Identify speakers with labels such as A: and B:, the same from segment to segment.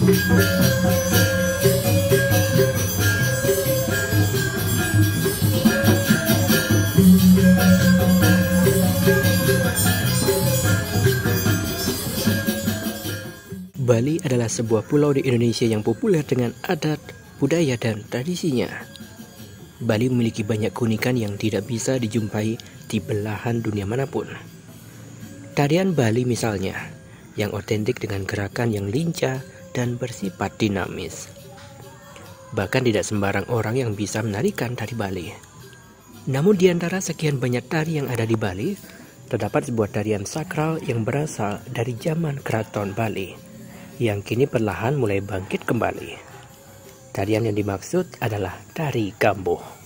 A: Bali adalah sebuah pulau di Indonesia yang populer dengan adat, budaya, dan tradisinya. Bali memiliki banyak keunikan yang tidak bisa dijumpai di belahan dunia manapun. Tarian Bali misalnya, yang otentik dengan gerakan yang lincah dan bersifat dinamis. Bahkan tidak sembarang orang yang bisa menarikan tari Bali. Namun di antara sekian banyak tari yang ada di Bali, terdapat sebuah tarian sakral yang berasal dari zaman Keraton Bali, yang kini perlahan mulai bangkit kembali. Tarian yang dimaksud adalah tari Gambuh.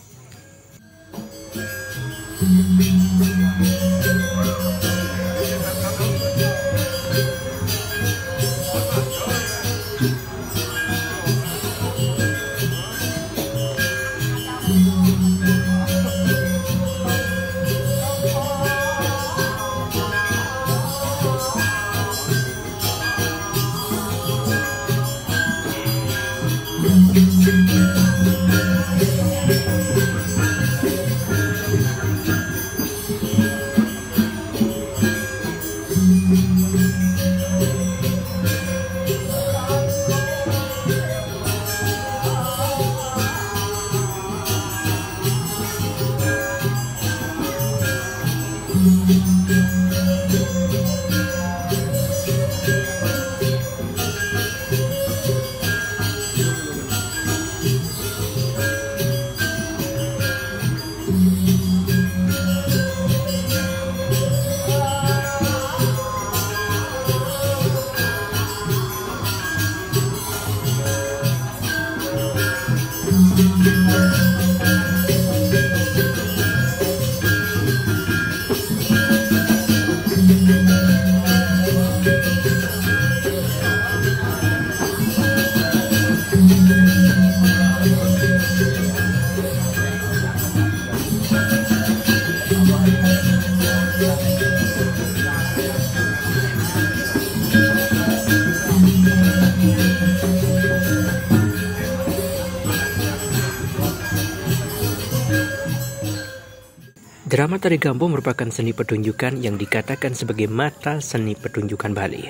A: Drama tari Gambuh merupakan seni pertunjukan yang dikatakan sebagai mata seni pertunjukan Bali.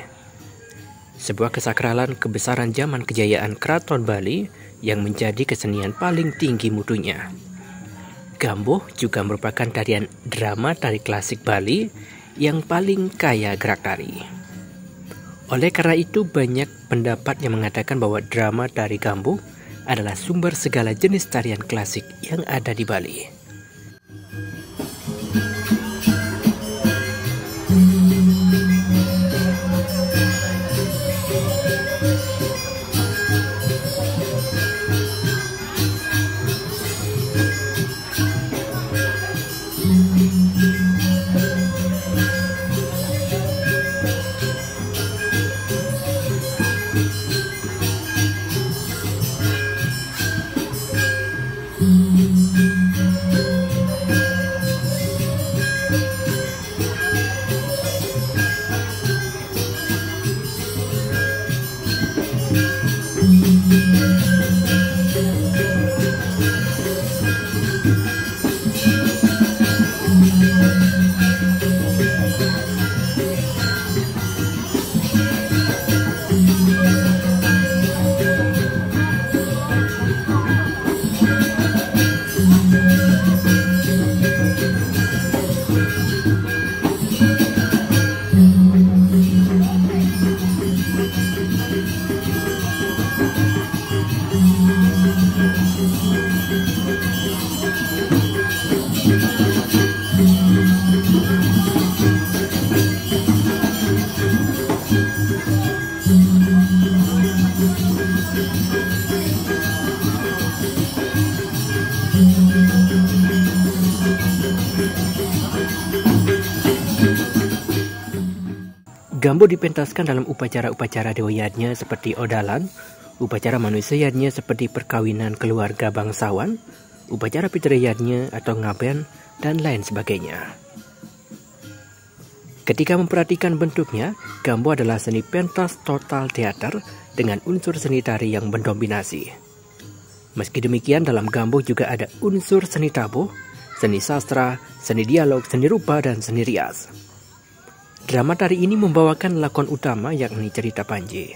A: Sebuah kesakralan kebesaran zaman kejayaan Keraton Bali yang menjadi kesenian paling tinggi mutunya. Gambuh juga merupakan tarian drama tari klasik Bali yang paling kaya gerak tari. Oleh karena itu banyak pendapat yang mengatakan bahwa drama tari Gambuh adalah sumber segala jenis tarian klasik yang ada di Bali. Gambuh dipentaskan dalam upacara-upacara dewayatnya seperti odalan, upacara manusiaannya seperti perkawinan keluarga bangsawan, upacara fitriyatnya atau ngaben, dan lain sebagainya. Ketika memperhatikan bentuknya, Gambo adalah seni pentas total teater dengan unsur seni tari yang mendominasi. Meski demikian, dalam Gambo juga ada unsur seni tabuh, seni sastra, seni dialog, seni rupa, dan seni rias. Drama tari ini membawakan lakon utama yakni cerita Panji.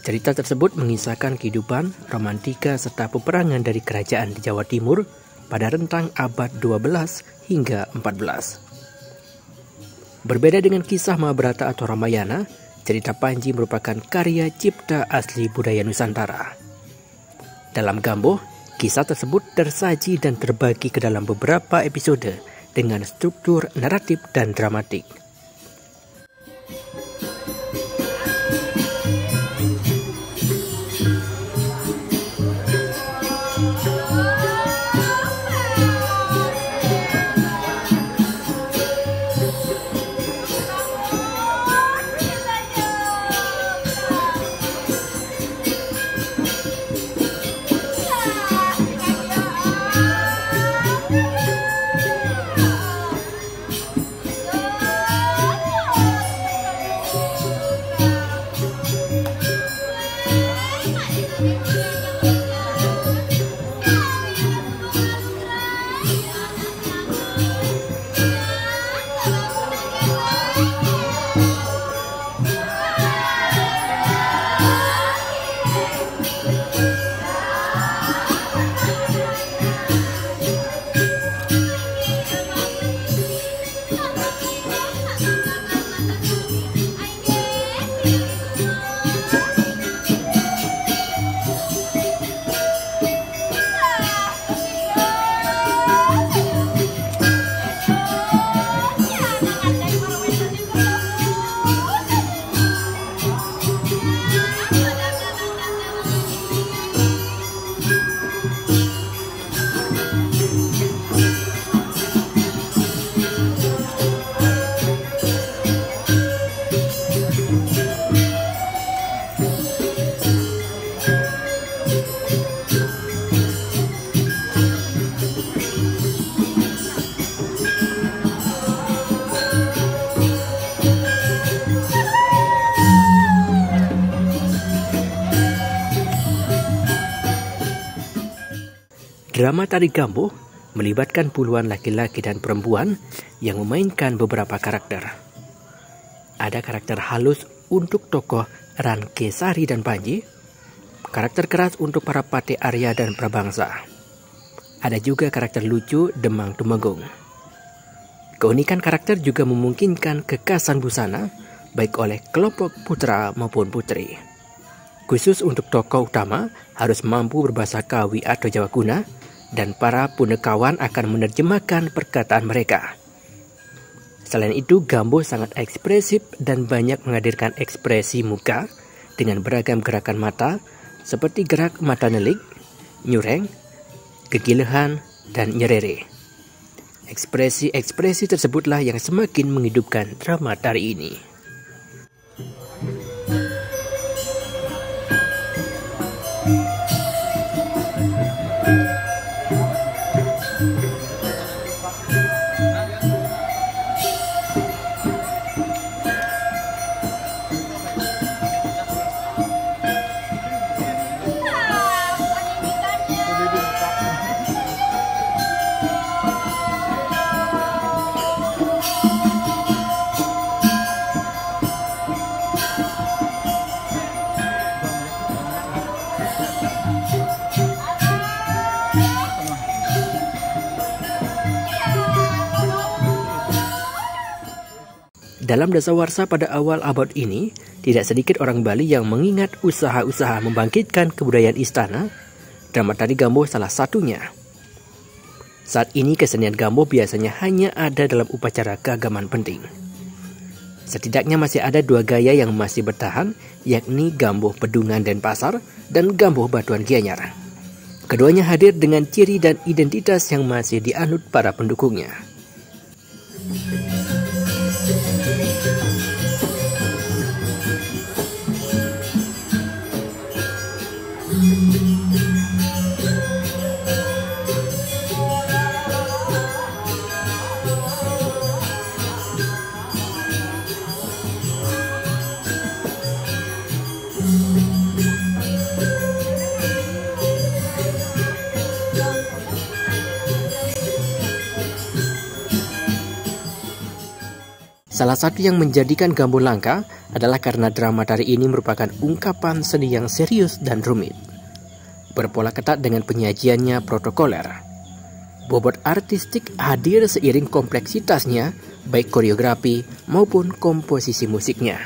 A: Cerita tersebut mengisahkan kehidupan, romantika, serta peperangan dari kerajaan di Jawa Timur pada rentang abad 12 hingga 14. Berbeda dengan kisah Mahabharata atau Ramayana, cerita Panji merupakan karya cipta asli budaya Nusantara. Dalam Gambo, kisah tersebut tersaji dan terbagi ke dalam beberapa episode dengan struktur naratif dan dramatik. Drama tari Gambo melibatkan puluhan laki-laki dan perempuan yang memainkan beberapa karakter. Ada karakter halus untuk tokoh Rankesari dan Panji, karakter keras untuk para Pate Arya dan Prabangsa. Ada juga karakter lucu Demang Tumenggung. Keunikan karakter juga memungkinkan kekasan busana baik oleh kelompok putra maupun putri. Khusus untuk tokoh utama harus mampu berbahasa Kawi atau Jawa Kuna, dan para punekawan akan menerjemahkan perkataan mereka. Selain itu, Gambo sangat ekspresif dan banyak menghadirkan ekspresi muka dengan beragam gerakan mata seperti gerak mata nelik, nyureng, kegilehan, dan nyerere. Ekspresi-ekspresi tersebutlah yang semakin menghidupkan drama tari ini. Dalam dasawarsa pada awal abad ini, tidak sedikit orang Bali yang mengingat usaha-usaha membangkitkan kebudayaan istana. Drama tari Gambo salah satunya. Saat ini kesenian Gambo biasanya hanya ada dalam upacara keagamaan penting. Setidaknya masih ada dua gaya yang masih bertahan, yakni Gambo Pedungan Denpasar dan Gambo Batuan Gianyar. Keduanya hadir dengan ciri dan identitas yang masih dianut para pendukungnya. Salah satu yang menjadikan Gambon langka adalah karena drama tari ini merupakan ungkapan seni yang serius dan rumit, berpola ketat dengan penyajiannya protokoler. Bobot artistik hadir seiring kompleksitasnya, baik koreografi maupun komposisi musiknya.